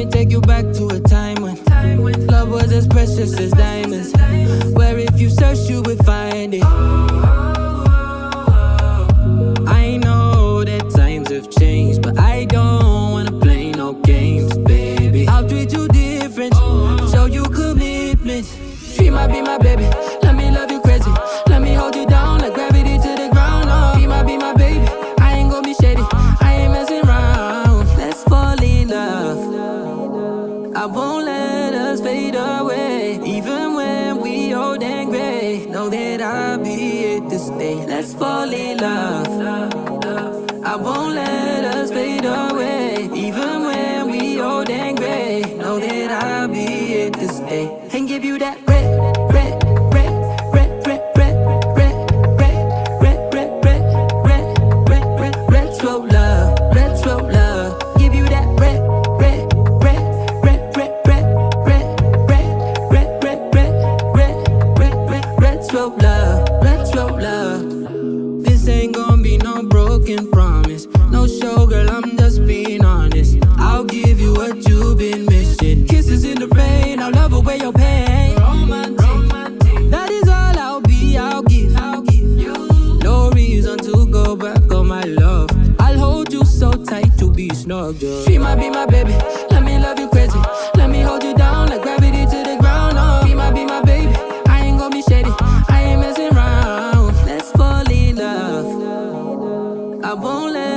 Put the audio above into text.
me take you back to a time when love was as precious as diamonds, where if you search you would find it. I know that times have changed, but I don't wanna play no games, baby. I'll treat you different, show you commitment. She might be my baby, let me love you crazy. Let me hold you down like gravity to the ground. Oh, be my baby, I ain't gonna be shady, I ain't messing around. Let's fall in love, I won't let us fade away. Even when we old and gray, know that I'll be here to stay. Let's fall in love, I won't let us fade away. Even when we old and gray, know that I'll be here to stay. And give you that red, red, red, red, red, red, red, red, red, red, red, red, red, red, retro love, retro love. Give you that red, red, red, red, red, red, red, red, red, red, red, red, red, red, retro love, retro love. This ain't gonna be no broken promise, no show, girl, I'm just being honest. I'll give you what you've been missing. Kisses in the rain, I'll love away your pain. Romantic, that is all I'll be, I'll give you. No reason to go back on my love. I'll hold you so tight you'll be snug, girl. She might be my baby, let me love you crazy. Let me hold you down like gravity to the ground. Oh, be my baby, I ain't gonna be shady, I ain't messing around. Let's fall in love, I won't let